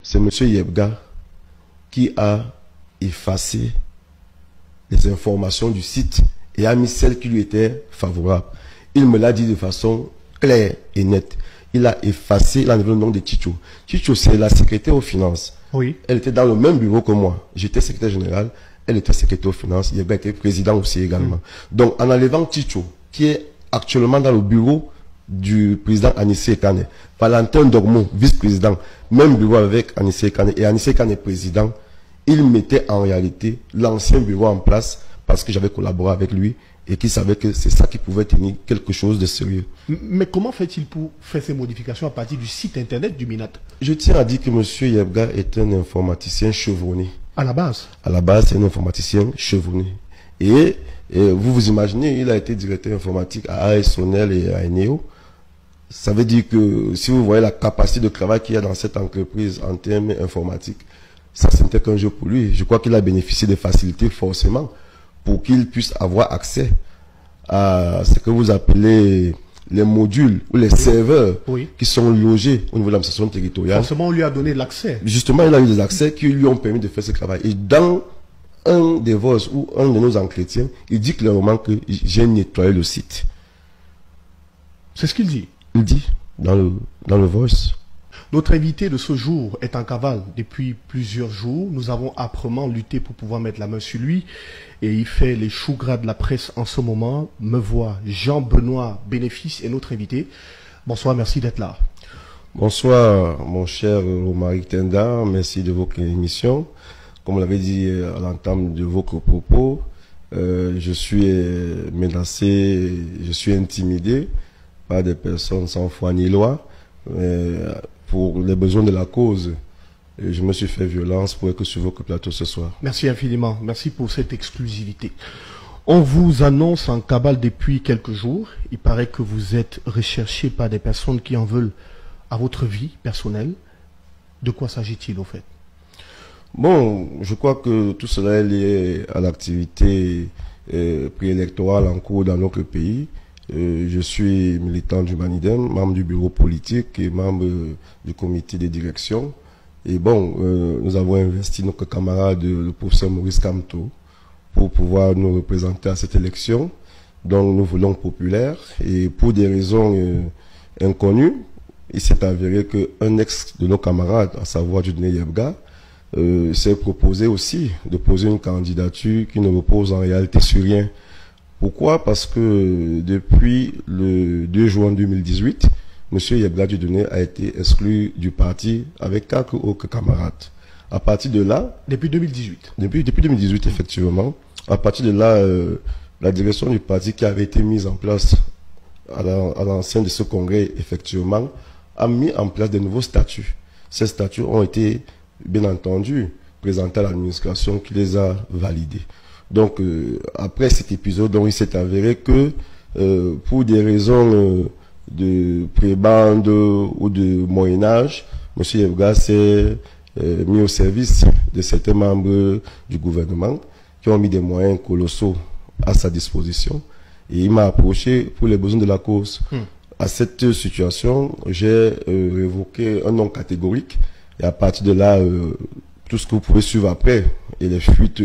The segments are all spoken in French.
c'est M. Yebga qui a effacé les informations du site et a mis celles qui lui étaient favorables. Il me l'a dit de façon claire et nette. Il a effacé, il a enlevé le nom de Chicho. Chicho, c'est la secrétaire aux finances. Oui. Elle était dans le même bureau que moi. J'étais secrétaire général, elle était secrétaire aux finances. Yebga était président aussi également. Donc, en enlevant Chicho, qui est actuellement dans le bureau du président Anissé Kane, Valentin Dormo, vice-président, même bureau avec Anissé Kane, et Anissé Kane est président, il mettait en réalité l'ancien bureau en place parce que j'avais collaboré avec lui et qu'il savait que c'est ça qui pouvait tenir quelque chose de sérieux. Mais comment fait-il pour faire ces modifications à partir du site internet du MINAT? Je tiens à dire que M. Yebga est un informaticien chevronné. À la base? À la base, c'est un informaticien chevronné. Et vous vous imaginez, il a été directeur informatique à ASONEL et à Eneo. Ça veut dire que si vous voyez la capacité de travail qu'il y a dans cette entreprise en termes informatiques, ça c'était qu'un jeu pour lui. Je crois qu'il a bénéficié des facilités forcément pour qu'il puisse avoir accès à ce que vous appelez les modules ou les serveurs qui sont logés au niveau de l'administration territoriale. Forcément, on lui a donné l'accès. Justement, il a eu des accès qui lui ont permis de faire ce travail. Et dans un des voices ou un de nos entretiens, il dit clairement que j'ai nettoyé le site. C'est ce qu'il dit. Il dit dans le voice. Notre invité de ce jour est en cavale depuis plusieurs jours. Nous avons âprement lutté pour pouvoir mettre la main sur lui. Et il fait les choux gras de la presse en ce moment. Me voit Jean-Benoît Bénéfice est notre invité. Bonsoir, merci d'être là. Bonsoir, mon cher Romaric Tenda. Merci de votre émission. Comme vous l'avez dit à l'entame de votre propos, je suis menacé, je suis intimidé par des personnes sans foi ni loi. Pour les besoins de la cause, et je me suis fait violence pour être sur votre plateau ce soir. Merci infiniment. Merci pour cette exclusivité. On vous annonce en cabale depuis quelques jours. Il paraît que vous êtes recherché par des personnes qui en veulent à votre vie personnelle. De quoi s'agit-il au fait? Bon, je crois que tout cela est lié à l'activité préélectorale en cours dans notre pays. Je suis militant du Manidem, membre du bureau politique et membre du comité de direction. Et bon, nous avons investi notre camarade, le professeur Maurice Kamto, pour pouvoir nous représenter à cette élection. Donc nous voulons populaire. Et pour des raisons inconnues, il s'est avéré qu'un ex de nos camarades, à savoir Judne Yebga, s'est proposé aussi de poser une candidature qui ne repose en réalité sur rien. Pourquoi? Parce que depuis le 2 juin 2018, M. Yebga Dieudonné a été exclu du parti avec 4 autres camarades. À partir de là... Depuis 2018? Depuis 2018, effectivement. À partir de là, la direction du parti qui avait été mise en place à l'enceinte de ce congrès, effectivement, a mis en place de nouveaux statuts. Ces statuts ont été, bien entendu, présentés à l'administration qui les a validés. Donc, après cet épisode, donc, il s'est avéré que pour des raisons de prébande ou de Moyen-Âge, M. Yebga s'est mis au service de certains membres du gouvernement qui ont mis des moyens colossaux à sa disposition. Et il m'a approché pour les besoins de la cause. À cette situation, j'ai révoqué un nom catégorique. Et à partir de là, tout ce que vous pouvez suivre après, et les fuites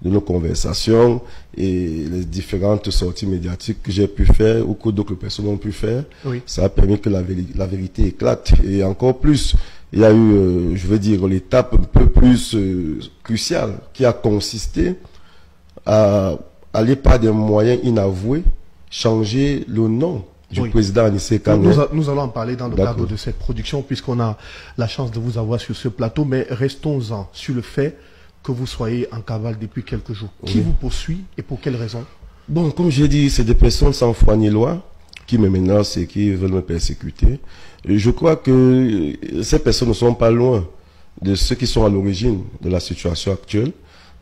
de nos conversations et les différentes sorties médiatiques que j'ai pu faire ou que d'autres personnes ont pu faire, ça a permis que la vérité éclate. Et encore plus, il y a eu, je veux dire, l'étape un peu plus cruciale qui a consisté à aller par des moyens inavoués changer le nom du président Anissé Kane. Nous allons en parler dans le cadre de cette production puisqu'on a la chance de vous avoir sur ce plateau, mais restons-en sur le fait que vous soyez en cavale depuis quelques jours. Qui vous poursuit et pour quelles raisons? Bon, comme j'ai dit, c'est des personnes sans foi ni loi qui me menacent et qui veulent me persécuter. Et je crois que ces personnes ne sont pas loin de ceux qui sont à l'origine de la situation actuelle,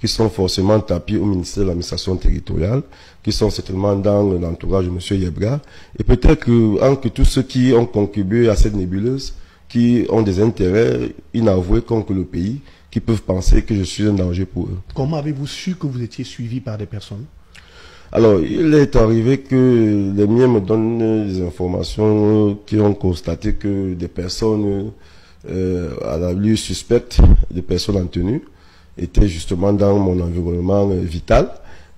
qui sont forcément tapis au ministère de l'administration territoriale, qui sont certainement dans l'entourage de M. Yebga, et peut-être que tous ceux qui ont contribué à cette nébuleuse, qui ont des intérêts inavoués contre le pays, qui peuvent penser que je suis un danger pour eux. Comment avez-vous su que vous étiez suivi par des personnes? Alors, il est arrivé que les miens me donnent des informations qui ont constaté que des personnes à la lieu suspecte de personnes en tenue était justement dans mon environnement vital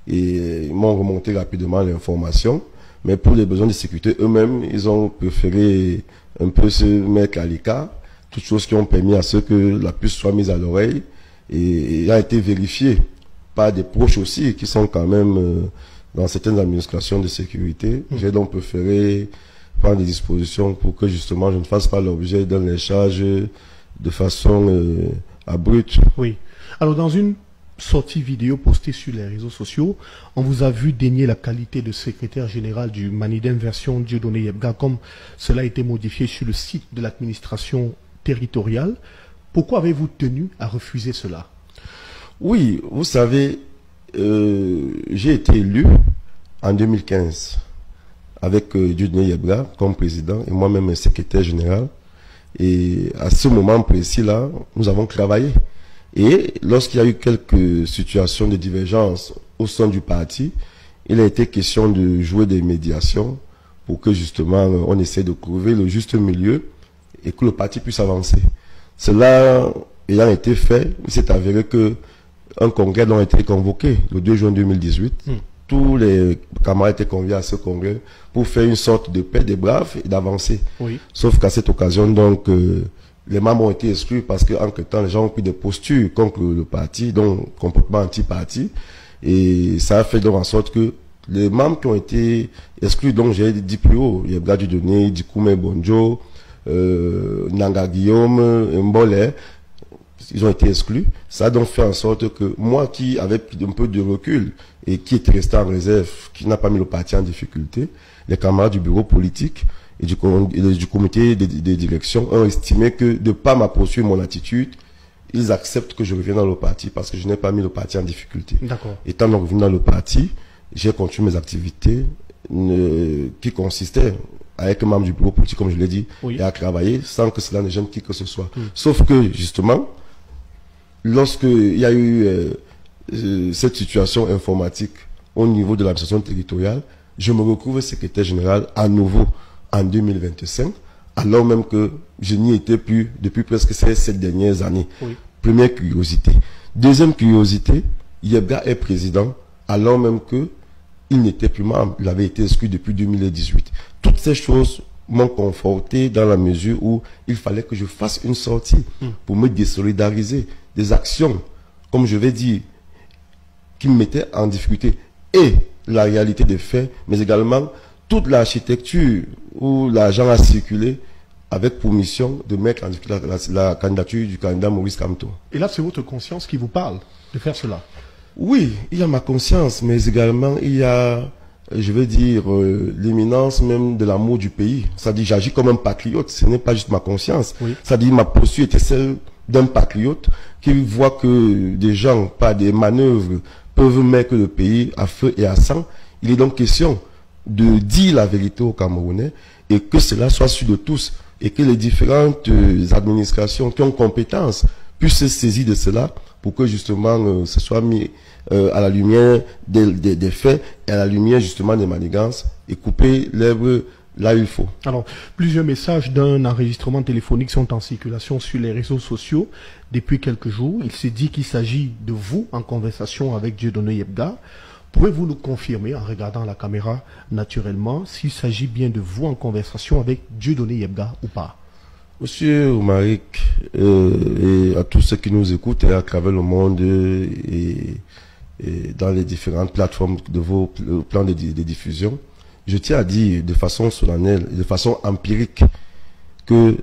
et ils m'ont remonté rapidement l'information. Mais pour les besoins de sécurité eux-mêmes, ils ont préféré un peu se mettre à l'écart, toutes choses qui ont permis à ce que la puce soit mise à l'oreille et a été vérifiée par des proches aussi qui sont quand même dans certaines administrations de sécurité. J'ai donc préféré prendre des dispositions pour que justement je ne fasse pas l'objet d'un échange de façon abrupte. Oui. Alors dans une sortie vidéo postée sur les réseaux sociaux, on vous a vu dénier la qualité de secrétaire général du Maniden version Dieudonné Yebga, comme cela a été modifié sur le site de l'administration territoriale. Pourquoi avez-vous tenu à refuser cela? Oui, vous savez, j'ai été élu en 2015 avec Dieudonné Yebga comme président et moi-même secrétaire général. Et à ce moment précis-là, nous avons travaillé. Et lorsqu'il y a eu quelques situations de divergence au sein du parti, il a été question de jouer des médiations pour que justement on essaie de trouver le juste milieu et que le parti puisse avancer. Cela ayant été fait, il s'est avéré que un congrès a été convoqué le 2 juin 2018. Tous les camarades étaient conviés à ce congrès pour faire une sorte de paix des braves et d'avancer. Oui. Sauf qu'à cette occasion, donc, les membres ont été exclus parce qu'entre temps, les gens ont pris des postures contre le parti, donc complètement anti-parti. Et ça a fait donc en sorte que les membres qui ont été exclus, donc j'ai dit plus haut, il y a Yebga Dieudonné, Dikoume Bonjo, Nanga Guillaume, Mbole, ils ont été exclus. Ça a donc fait en sorte que moi qui avais pris un peu de recul et qui était resté en réserve, qui n'a pas mis le parti en difficulté, les camarades du bureau politique et du comité de direction ont estimé que de par ma posture et mon attitude, ils acceptent que je revienne dans le parti parce que je n'ai pas mis le parti en difficulté. D'accord. Étant donc revenu dans le parti, j'ai continué mes activités qui consistaient à être membre du bureau politique, comme je l'ai dit, Oui. et à travailler sans que cela ne gêne qui que ce soit. Sauf que, justement, lorsqu'il y a eu cette situation informatique au niveau de l'administration territoriale, je me retrouve secrétaire général à nouveau en 2025, alors même que je n'y étais plus depuis presque ces 7 dernières années. Oui. Première curiosité. Deuxième curiosité, Yebga est président, alors même que il n'était plus membre, il avait été exclu depuis 2018. Toutes ces choses m'ont conforté dans la mesure où il fallait que je fasse une sortie pour me désolidariser des actions, comme je vais dire, qui me mettaient en difficulté. Et la réalité des faits, mais également toute l'architecture où l'argent a circulé avec pour mission de mettre en difficulté la candidature du candidat Maurice Kamto. Et là, c'est votre conscience qui vous parle de faire cela? Oui, il y a ma conscience, mais également il y a, je veux dire, l'éminence même de l'amour du pays. Ça dit, j'agis comme un patriote, ce n'est pas juste ma conscience. Oui. Ça dit, ma posture était celle d'un patriote qui voit que des gens, par des manœuvres, peuvent mettre le pays à feu et à sang. Il est donc question de dire la vérité aux Camerounais et que cela soit su de tous et que les différentes administrations qui ont compétence puissent se saisir de cela pour que justement ce soit mis à la lumière des faits et à la lumière justement des manigances et couper l'herbe là où il faut. Alors, plusieurs messages d'un enregistrement téléphonique sont en circulation sur les réseaux sociaux depuis quelques jours. Il s'est dit qu'il s'agit de vous en conversation avec Dieudonné Yebga. Pouvez-vous nous confirmer, en regardant la caméra naturellement, s'il s'agit bien de vous en conversation avec Dieudonné Yebga ou pas? Monsieur Oumaric, et à tous ceux qui nous écoutent et à travers le monde et dans les différentes plateformes de vos plans de diffusion, je tiens à dire de façon solennelle et de façon empirique que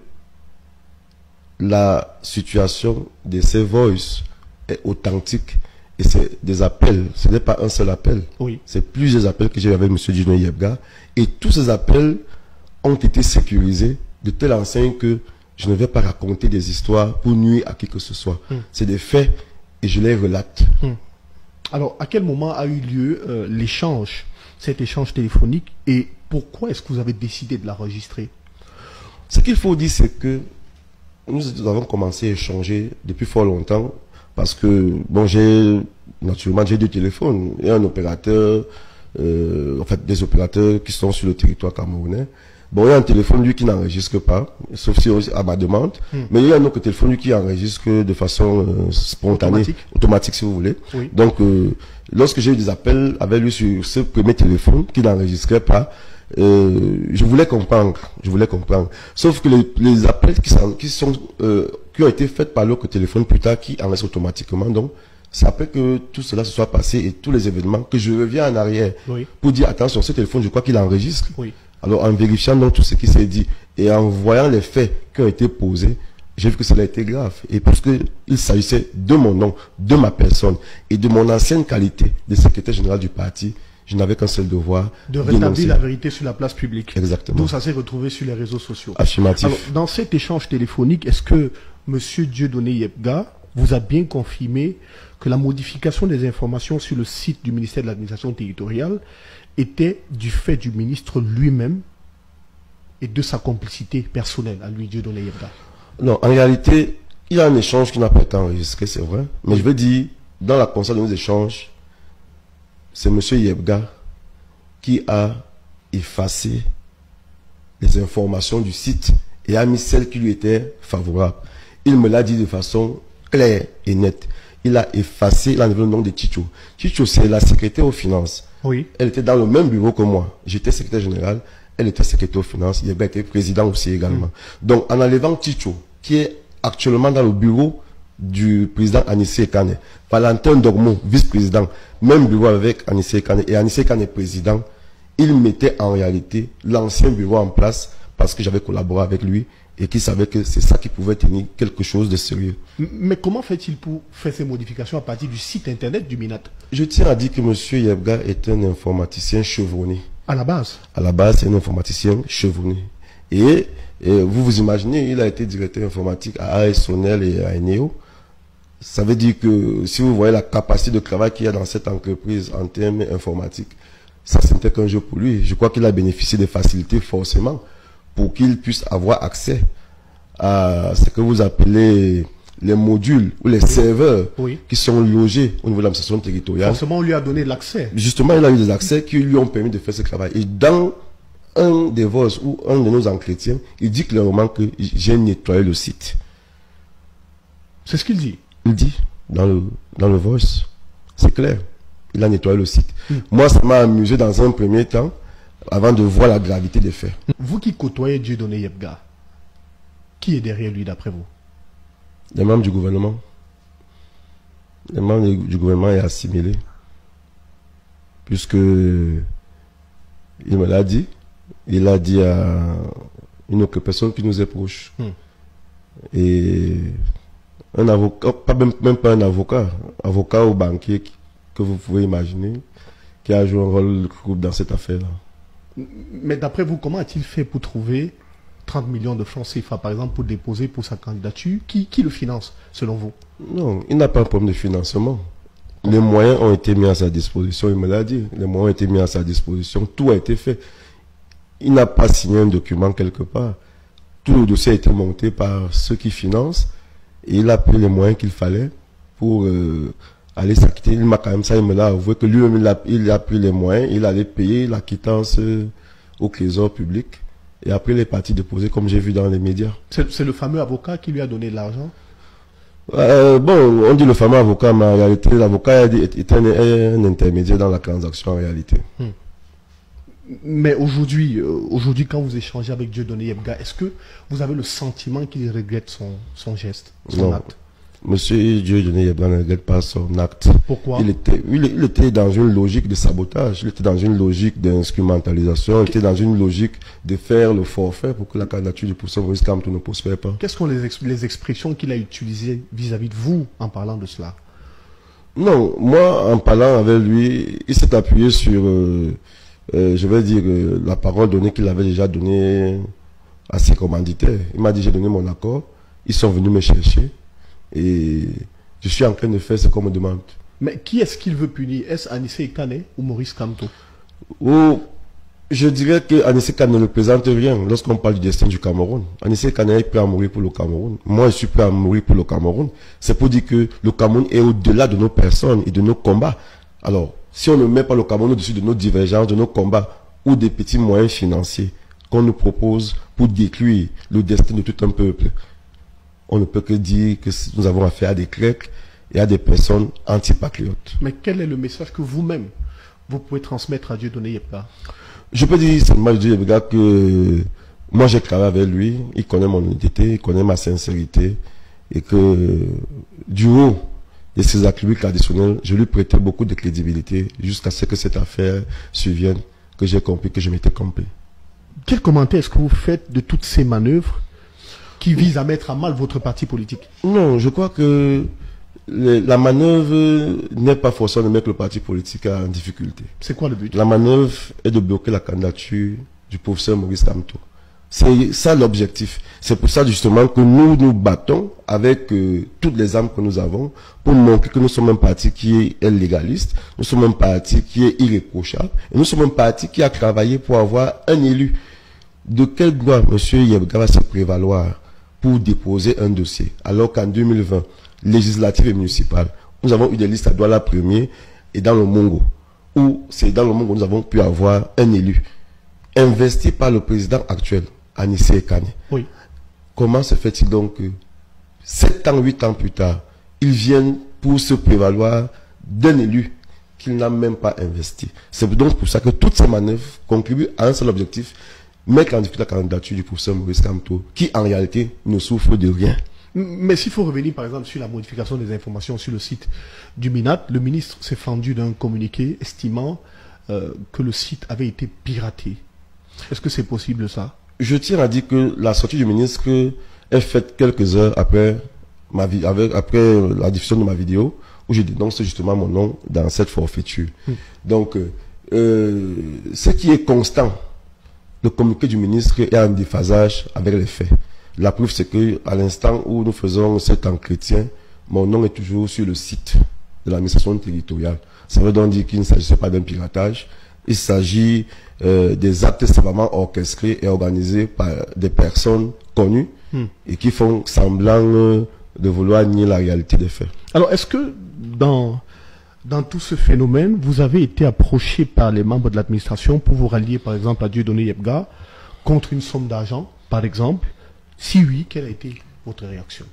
la situation de ces voices est authentique et c'est des appels, ce n'est pas un seul appel, Oui. c'est plusieurs appels que j'ai eu avec M. Dieudonné Yebga et tous ces appels ont été sécurisés de telle enseigne que je ne vais pas raconter des histoires pour nuire à qui que ce soit. C'est des faits et je les relate. Alors, à quel moment a eu lieu l'échange, cet échange téléphonique, et pourquoi est-ce que vous avez décidé de l'enregistrer? Ce qu'il faut dire, c'est que nous avons commencé à échanger depuis fort longtemps parce que, bon, naturellement, j'ai 2 téléphones et un opérateur, en fait, des opérateurs qui sont sur le territoire camerounais Bon, il y a un téléphone, lui, qui n'enregistre pas, sauf si à ma demande. Mais il y a un autre téléphone, lui, qui enregistre de façon spontanée, automatique, si vous voulez. Oui. Donc, lorsque j'ai eu des appels avec lui sur ce premier téléphone, qui n'enregistrait pas, je voulais comprendre. Sauf que les appels qui ont été faits par l'autre téléphone plus tard, qui enregistrent automatiquement, donc, ça peut que tout cela se soit passé et tous les événements, que je reviens en arrière Oui. pour dire, attention, ce téléphone, je crois qu'il enregistre. Oui. Alors, en vérifiant donc tout ce qui s'est dit et en voyant les faits qui ont été posés, j'ai vu que cela a été grave. Et parce que il s'agissait de mon nom, de ma personne et de mon ancienne qualité de secrétaire général du parti, je n'avais qu'un seul devoir. De rétablir la vérité sur la place publique. Exactement. Donc ça s'est retrouvé sur les réseaux sociaux. Affirmatif. Alors, dans cet échange téléphonique, est-ce que M. Dieudonné Yebga vous a bien confirmé que la modification des informations sur le site du ministère de l'administration territoriale était du fait du ministre lui-même et de sa complicité personnelle à lui, Dieudonné Yebga? Non, en réalité, il y a un échange qui n'a pas été enregistré, c'est vrai. Mais je veux dire, dans la console de nos échanges, c'est M. Yebga qui a effacé les informations du site et a mis celles qui lui étaient favorables. Il me l'a dit de façon claire et nette. Il a effacé, il a enlevé le nom de Chicho. Chicho, c'est la secrétaire aux finances. Oui. Elle était dans le même bureau que moi. J'étais secrétaire général, elle était secrétaire aux finances. Yebga était président aussi également. Donc, en enlevant Chicho, qui est actuellement dans le bureau du président Anissé Kane, Valentin Dormo, vice-président, même bureau avec Anissé Kane, et Anissé Kane président, il mettait en réalité l'ancien bureau en place parce que j'avais collaboré avec lui et qu'il savait que c'est ça qui pouvait tenir quelque chose de sérieux. Mais comment fait-il pour faire ces modifications à partir du site internet du MINAT? Je tiens à dire que M. Yebga est un informaticien chevronné. À la base? À la base, c'est un informaticien chevronné. Et vous vous imaginez, il a été directeur informatique à ASONEL et à Eneo. Ça veut dire que si vous voyez la capacité de travail qu'il y a dans cette entreprise en termes informatiques, ça c'était qu'un jeu pour lui. Je crois qu'il a bénéficié des facilités forcément pour qu'il puisse avoir accès à ce que vous appelez les modules ou les serveurs qui sont logés au niveau de l'administration territoriale. Forcément, on lui a donné l'accès. Justement, il a eu des accès qui lui ont permis de faire ce travail. Et dans un des voices ou un de nos entretiens, il dit clairement que j'ai nettoyé le site. C'est ce qu'il dit. Il dit dans le voice. C'est clair. Il a nettoyé le site. Moi, ça m'a amusé dans un premier temps avant de voir la gravité des faits. Vous qui côtoyez Dieudonné Yebga, qui est derrière lui d'après vous? Les membres du gouvernement. Les membres du gouvernement est assimilé. Puisque il me l'a dit. Il a dit à une autre personne qui nous est proche. Et un avocat, même pas un avocat ou banquier que vous pouvez imaginer, qui a joué un rôle dans cette affaire-là. Mais d'après vous, comment a-t-il fait pour trouver 30 millions de francs CFA, par exemple, pour déposer pour sa candidature? Qui le finance, selon vous? Non, il n'a pas un problème de financement. Les moyens ont été mis à sa disposition, il me l'a dit. Les moyens ont été mis à sa disposition, tout a été fait. Il n'a pas signé un document quelque part. Tout le dossier a été monté par ceux qui financent et il a pris les moyens qu'il fallait pour aller s'acquitter. Il m'a quand même ça, il me l'a avoué que lui-même il a pris les moyens, il allait payer la quittance au trésor public et après les parties déposées comme j'ai vu dans les médias. C'est le fameux avocat qui lui a donné de l'argent? Bon, on dit le fameux avocat, mais en réalité l'avocat est un intermédiaire dans la transaction en réalité. Mais aujourd'hui, quand vous échangez avec Dieudonné Yebga, est-ce que vous avez le sentiment qu'il regrette son geste, son acte? Monsieur Dieudonné Yebga ne regrette pas son acte. Pourquoi? Il était dans une logique de sabotage, il était dans une logique d'instrumentalisation, il était dans une logique de faire le forfait pour que la candidature du professeur Maurice Kamto ne prospère pas. Quelles sont les expressions qu'il a utilisées vis-à-vis de vous en parlant de cela? Non, moi, en parlant avec lui, il s'est appuyé sur... je vais dire la parole donnée qu'il avait déjà donnée à ses commanditaires. Il m'a dit j'ai donné mon accord, ils sont venus me chercher et je suis en train de faire ce qu'on me demande. Mais qui est-ce qu'il veut punir? Est-ce Anissé Kane ou Maurice Kamto? Je dirais que Anissé Kane ne représente rien lorsqu'on parle du destin du Cameroun. Anissé Kane est prêt à mourir pour le Cameroun. Moi, je suis prêt à mourir pour le Cameroun. C'est pour dire que le Cameroun est au-delà de nos personnes et de nos combats. Alors, si on ne met pas le Cameroun au-dessus de nos divergences, de nos combats ou des petits moyens financiers, qu'on nous propose pour détruire le destin de tout un peuple, on ne peut que dire que nous avons affaire à des clercs et à des personnes antipatriotes. Mais quel est le message que vous-même, vous pouvez transmettre à Dieudonné Yebga? Je peux dire seulement à Dieudonné Yebga que moi j'ai travaillé avec lui, il connaît mon honnêteté, il connaît ma sincérité, et que du haut de ses attributs traditionnels, je lui prêtais beaucoup de crédibilité jusqu'à ce que cette affaire survienne, que j'ai compris que je m'étais trompé. Quel commentaire est-ce que vous faites de toutes ces manœuvres qui visent à mettre à mal votre parti politique? Non, je crois que la manœuvre n'est pas forcément de mettre le parti politique en difficulté. C'est quoi le but? La manœuvre est de bloquer la candidature du professeur Maurice Kamto. C'est ça l'objectif. C'est pour ça justement que nous nous battons avec toutes les armes que nous avons pour montrer que nous sommes un parti qui est légaliste, nous sommes un parti qui est irréprochable, et nous sommes un parti qui a travaillé pour avoir un élu. De quel droit M. Yebga va se prévaloir pour déposer un dossier, alors qu'en 2020, législative et municipale, nous avons eu des listes à Douala premier et dans le Mongo, où c'est dans le Mongo que nous avons pu avoir un élu investi par le président actuel, Anissé Ekane. Oui. Comment se fait-il donc que 7 ans, 8 ans plus tard, ils viennent pour se prévaloir d'un élu qu'il n'a même pas investi? C'est donc pour ça que toutes ces manœuvres contribuent à un seul objectif, mettre en difficulté la candidature du professeur Maurice Kamto, qui en réalité ne souffre de rien. Mais s'il faut revenir par exemple sur la modification des informations sur le site du MINAT, le ministre s'est fendu d'un communiqué estimant que le site avait été piraté. Est-ce que c'est possible ça? Je tiens à dire que la sortie du ministre est faite quelques heures après la diffusion de ma vidéo où je dénonce justement mon nom dans cette forfaiture. Donc, ce qui est constant, le communiqué du ministre est en déphasage avec les faits. La preuve, c'est que à l'instant où nous faisons cet entretien, mon nom est toujours sur le site de l'administration territoriale. Ça veut donc dire qu'il ne s'agissait pas d'un piratage. Il s'agit des actes savamment orchestrés et organisés par des personnes connues et qui font semblant de vouloir nier la réalité des faits. Alors, est-ce que dans tout ce phénomène, vous avez été approché par les membres de l'administration pour vous rallier, par exemple, à Dieudonné Yebga contre une somme d'argent, par exemple? Si oui, quelle a été votre réaction?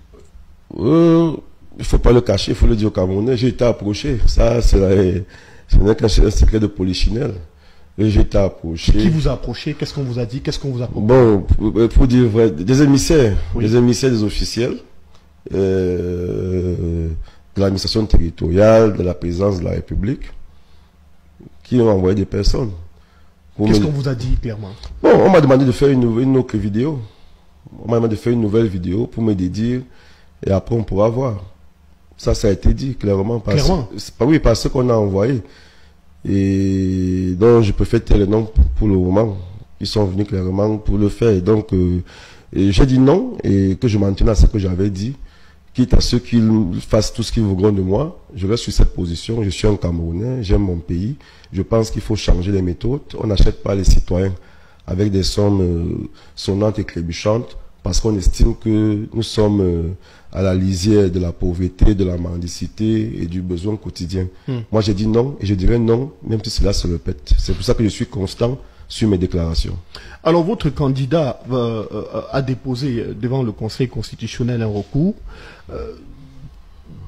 Il ne faut pas le cacher, il faut le dire au Camerounais. J'ai été approché. Ça, ce n'est qu'un secret de polichinelle. J'ai été approché. Qui vous a approché? Qu'est-ce qu'on vous a dit? Qu'est-ce qu'on vous a proposé? Bon, pour dire vrai, des émissaires, oui. Des émissaires, des officiels de l'administration territoriale, de la présidence de la République, qui ont envoyé des personnes. Qu'est-ce qu'on vous a dit clairement? Bon, on m'a demandé de faire une autre vidéo. On m'a demandé de faire une nouvelle vidéo pour me dédire et après on pourra voir. Ça a été dit clairement. Oui, par ce qu'on a envoyé. Et donc je préfère taire les noms pour le moment. Ils sont venus clairement pour le faire. Et donc j'ai dit non et que je m'en tienne à ce que j'avais dit. Quitte à ceux qui fassent tout ce qu'ils voudront de moi, je reste sur cette position. Je suis un Camerounais, j'aime mon pays. Je pense qu'il faut changer les méthodes. On n'achète pas les citoyens avec des sommes sonnantes et trébuchantes, parce qu'on estime que nous sommes à la lisière de la pauvreté, de la mendicité et du besoin quotidien. Moi, j'ai dit non, et je dirais non, même si cela se répète. C'est pour ça que je suis constant sur mes déclarations. Alors, votre candidat a déposé devant le Conseil constitutionnel un recours.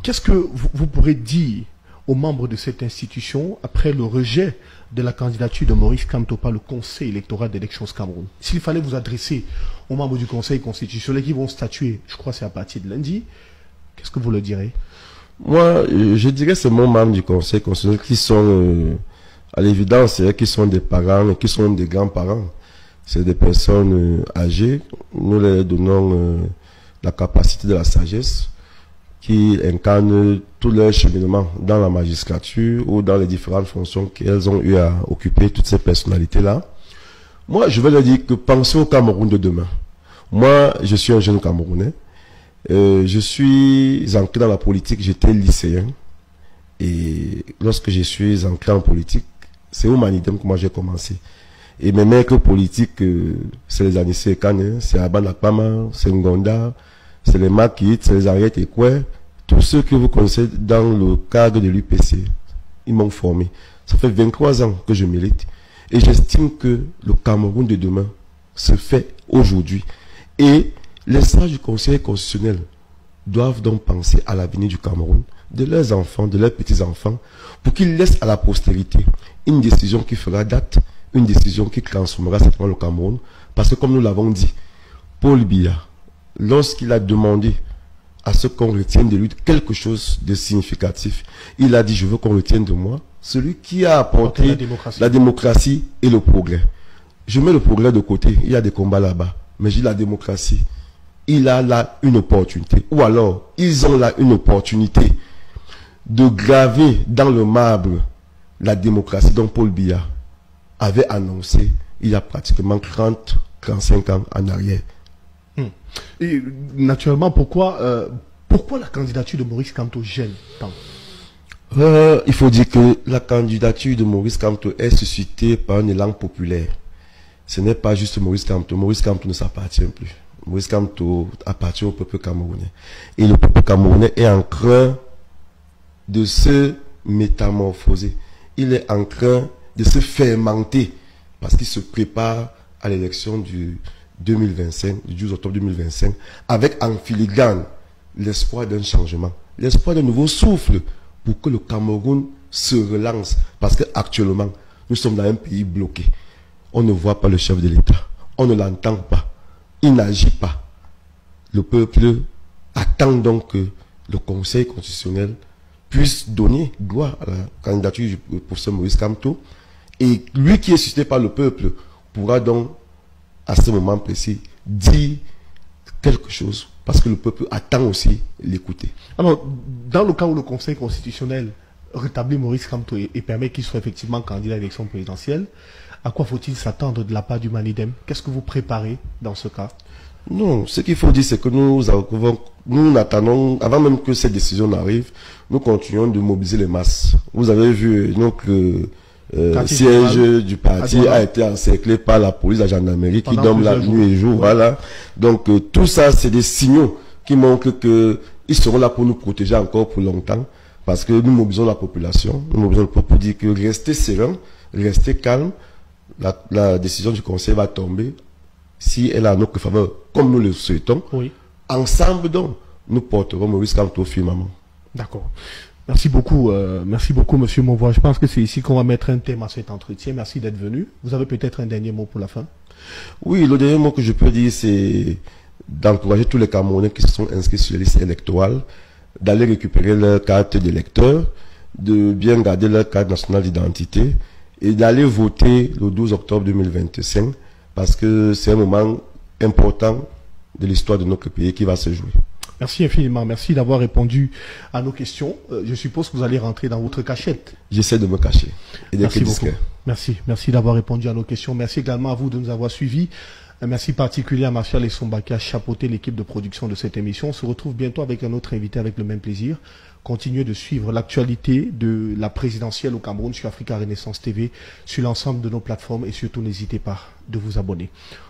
Qu'est-ce que vous pourrez dire aux membres de cette institution après le rejet de la candidature de Maurice Kamto par le Conseil électoral d'élections Cameroun? S'il fallait vous adresser aux membres du Conseil constitutionnel qui vont statuer, je crois que c'est à partir de lundi, qu'est-ce que vous leur direz? Moi, je dirais que c'est mon membre du Conseil constitutionnel qui sont, à l'évidence, qui sont des parents, qui sont des grands-parents. C'est des personnes âgées. Nous leur donnons la capacité de la sagesse, qui incarnent tout leur cheminement dans la magistrature ou dans les différentes fonctions qu'elles ont eu à occuper, toutes ces personnalités-là. Moi, je vais leur dire que pensez au Cameroun de demain. Moi, je suis un jeune Camerounais. Je suis entré dans la politique, j'étais lycéen. Et lorsque je suis entré en politique, c'est au Manidem que moi j'ai commencé. Et mes maîtres politiques, c'est les Anissé Ekane, c'est Abana Pama, c'est Ngonda, c'est les Makit, c'est les Ariette Ekwe, tous ceux que vous connaissez dans le cadre de l'UPC, ils m'ont formé. Ça fait 23 ans que je milite. Et j'estime que le Cameroun de demain se fait aujourd'hui. Et les sages du Conseil constitutionnel doivent donc penser à l'avenir du Cameroun, de leurs enfants, de leurs petits-enfants, pour qu'ils laissent à la postérité une décision qui fera date, une décision qui transformera certainement le Cameroun. Parce que comme nous l'avons dit, Paul Biya, lorsqu'il a demandé à ce qu'on retienne de lui quelque chose de significatif, il a dit, je veux qu'on retienne de moi celui qui a apporté la démocratie et le progrès. Je mets le progrès de côté, il y a des combats là-bas, mais j'ai la démocratie. Il a là une opportunité, ou alors ils ont là une opportunité de graver dans le marbre la démocratie dont Paul Biya avait annoncé il y a pratiquement 35 ans en arrière. Et naturellement, pourquoi la candidature de Maurice Kamto gêne tant? Il faut dire que la candidature de Maurice Kamto est suscitée par un élan populaire. Ce n'est pas juste Maurice Kamto. Maurice Kamto ne s'appartient plus. Maurice Kamto appartient au peuple camerounais. Et le peuple camerounais est en train de se métamorphoser. Il est en train de se fermenter parce qu'il se prépare à l'élection du 2025, du 12 octobre 2025, avec en filigrane l'espoir d'un changement, l'espoir d'un nouveau souffle pour que le Cameroun se relance. Parce qu'actuellement, nous sommes dans un pays bloqué. On ne voit pas le chef de l'État. On ne l'entend pas. Il n'agit pas. Le peuple attend donc que le Conseil constitutionnel puisse donner droit à la candidature du professeur Maurice Kamto. Et lui qui est suscité par le peuple pourra donc, à ce moment précis, dire quelque chose. Parce que le peuple attend aussi l'écouter. Alors, dans le cas où le Conseil constitutionnel rétablit Maurice Kamto et permet qu'il soit effectivement candidat à l'élection présidentielle, à quoi faut-il s'attendre de la part du Manidem? Qu'est-ce que vous préparez dans ce cas? Non, ce qu'il faut dire, c'est que nous attendons, avant même que cette décision n'arrive, nous continuons de mobiliser les masses. Vous avez vu, donc, le siège du parti a été encerclé par la police, la gendarmerie qui dorment la nuit et jour. Oui. Voilà. Donc, tout ça, c'est des signaux qui montrent qu'ils seront là pour nous protéger encore pour longtemps. Parce que nous mobilisons la population, nous mobilisons le peuple pour dire que restez serein, restez calme. La décision du Conseil va tomber si elle a notre faveur, comme nous le souhaitons. Oui. Ensemble, donc, nous porterons Maurice Kamto firmement. D'accord. Merci beaucoup, Monsieur Mauvois. Je pense que c'est ici qu'on va mettre un thème à cet entretien. Merci d'être venu. Vous avez peut-être un dernier mot pour la fin? Oui, le dernier mot que je peux dire, c'est d'encourager tous les Camerounais qui se sont inscrits sur les listes électorales, d'aller récupérer leur carte d'électeur, de bien garder leur carte nationale d'identité et d'aller voter le 12 octobre 2025 parce que c'est un moment important de l'histoire de notre pays qui va se jouer. Merci infiniment. Merci d'avoir répondu à nos questions. Je suppose que vous allez rentrer dans votre cachette. J'essaie de me cacher et d'être discret. Merci. Merci d'avoir répondu à nos questions. Merci également à vous de nous avoir suivis. Un merci particulier à Martial Essomba qui a chapeauté l'équipe de production de cette émission. On se retrouve bientôt avec un autre invité avec le même plaisir. Continuez de suivre l'actualité de la présidentielle au Cameroun sur Africa Renaissance TV, sur l'ensemble de nos plateformes et surtout n'hésitez pas de vous abonner.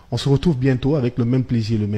On se retrouve bientôt avec le même plaisir, le même